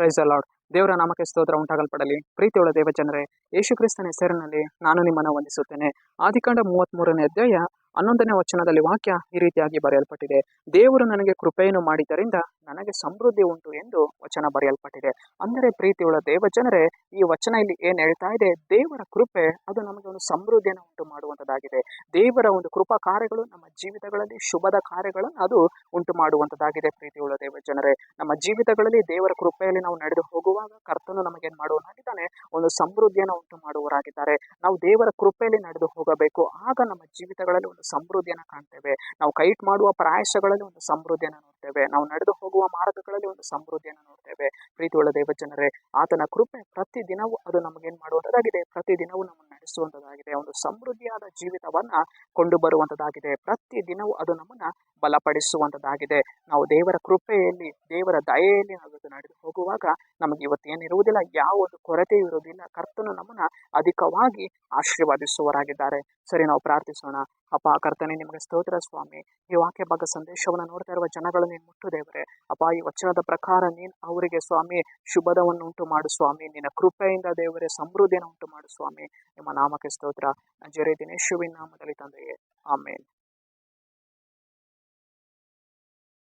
Praise the lord. ದೇವರ ನಾಮಕ್ಕೆ ಸ್ತೋತ್ರ ಉಂಟಾಗಲ್ಪಡಲಿ. ಪ್ರೀತಿಯುಳ್ಳ ದೇವ ಜನರೇ, ಯೇಸು ಕ್ರಿಸ್ತನ ಹೆಸರಿನಲ್ಲಿ ನಾನು ನಿಮ್ಮನ್ನು ವಂದಿಸುತ್ತೇನೆ. ಆದಿಕಾಂಡ 33ನೇ ಅಧ್ಯಾಯ 11ನೇ ವಚನದಲ್ಲಿ ವಾಕ್ಯ ಈ ರೀತಿಯಾಗಿ ಬರೆಯಲ್ಪಟ್ಟಿದೆ. ದೇವರು ನನಗೆ ಕೃಪೆಯನ್ನು ಮಾಡಿದ್ದರಿಂದ ನನಗೆ ಸಮೃದ್ಧಿ ಉಂಟು ಎಂದು ವಚನ ಬರೆಯಲ್ಪಟ್ಟಿದೆ. ಅಂದರೆ ಪ್ರೀತಿಯುಳ್ಳ ದೇವ ಜನರೇ, ಈ ವಚನ ಇಲ್ಲಿ ಏನ್ ಹೇಳ್ತಾ ಇದೆ, ದೇವರ ಕೃಪೆ ಅದು ನಮಗೆ ಒಂದು ಸಮೃದ್ಧಿಯನ್ನು ಉಂಟು ಮಾಡುವಂತದ್ದಾಗಿದೆ. ದೇವರ ಒಂದು ಕೃಪಾ ಕಾರ್ಯಗಳು ನಮ್ಮ ಜೀವಿತಗಳಲ್ಲಿ ಶುಭದ ಕಾರ್ಯಗಳನ್ನು ಅದು ಉಂಟು ಮಾಡುವಂತದ್ದಾಗಿದೆ. ಪ್ರೀತಿಯುಳ್ಳ ದೇವ ಜನರೇ, ನಮ್ಮ ಜೀವಿತಗಳಲ್ಲಿ ದೇವರ ಕೃಪೆಯಲ್ಲಿ ನಾವು ನಡೆದು ಹೋಗುವಾಗ ಕರ್ತನು ನಮಗೇನ್ ಮಾಡುವನಾಗಿದ್ದಾನೆ, ಒಂದು ಸಮೃದ್ಧಿಯನ್ನು ಉಂಟು ಮಾಡುವರಾಗಿದ್ದಾರೆ. ನಾವು ದೇವರ ಕೃಪೆಯಲ್ಲಿ ನಡೆದು ಹೋಗಬೇಕು. ಆಗ ನಮ್ಮ ಜೀವಿತಗಳಲ್ಲಿ ಒಂದು ಸಮೃದ್ಧಿಯನ್ನು ಕಾಣ್ತೇವೆ. ನಾವು ಕೈಟ್ ಮಾಡುವ ಪ್ರಯಾಸಗಳಲ್ಲಿ ಒಂದು ಸಮೃದ್ಧಿಯನ್ನು ನೋಡ್ತೇವೆ. ನಾವು ನಡೆದು ಹೋಗುವ ಮಾರ್ಗಗಳಲ್ಲಿ ಒಂದು ಸಮೃದ್ಧಿಯನ್ನು ನೋಡ್ತೇವೆ. ಪ್ರೀತಿಯುಳ್ಳ ದೇವ ಜನರೇ, ಆತನ ಕೃಪೆ ಪ್ರತಿ ದಿನವೂ ಅದು ನಮಗೇನ್ ಮಾಡುವಂತದ್ದಾಗಿದೆ, ಪ್ರತಿ ದಿನವೂ ನಮ್ಮನ್ನು ನಡೆಸುವಂತದ್ದಾಗಿದೆ. ಒಂದು ಸಮೃದ್ಧಿಯಾದ ಜೀವಿತವನ್ನ ಕೊಂಡು ಬರುವಂತದ್ದಾಗಿದೆ. ಪ್ರತಿ ದಿನವೂ ಅದು ನಮ್ಮನ್ನ ಬಲಪಡಿಸುವಂತದ್ದಾಗಿದೆ. ನಾವು ದೇವರ ಕೃಪೆಯಲ್ಲಿ, ದೇವರ ದಯೆಯಲ್ಲಿ ನಾವು ನಡೆದು ಹೋಗುವಾಗ ನಮಗೆ ಇವತ್ತು ಏನಿರುವುದಿಲ್ಲ, ಯಾವ ಒಂದು ಕೊರತೆ ಇರುವುದಿಲ್ಲ. ಕರ್ತನು ನಮ್ಮನ್ನ ಅಧಿಕವಾಗಿ ಆಶೀರ್ವಾದಿಸುವರಾಗಿದ್ದಾರೆ. ಸರಿ, ನಾವು ಪ್ರಾರ್ಥಿಸೋಣ. ಅಪ್ಪ ಕರ್ತನೆ, ನಿಮಗೆ ಸ್ತೋತ್ರ ಸ್ವಾಮಿ. ಈ ವಾಕ್ಯ ಭಾಗ ಸಂದೇಶವನ್ನು ನೋಡ್ತಾ ಇರುವ ಜನಗಳು ನೀನು ಮುಟ್ಟು ದೇವರೇ. ಅಪ್ಪ, ಈ ವಚನದ ಪ್ರಕಾರ ನೀನು ಅವರಿಗೆ ಸ್ವಾಮಿ ಶುಭದವನ್ನು ಉಂಟು ಮಾಡು ಸ್ವಾಮಿ. ನಿನ್ನ ಕೃಪೆಯಿಂದ ದೇವರೇ ಸಮೃದ್ಧಿಯನ್ನು ಉಂಟು ಮಾಡು ಸ್ವಾಮಿ. ನಿಮ್ಮ ನಾಮಕ್ಕೆ ಸ್ತೋತ್ರ. ನಜರೇತಿನ ಯೇಸುವಿನ ನಾಮದಲ್ಲಿ ತಂದೆಯೇ, ಆಮೇನ್.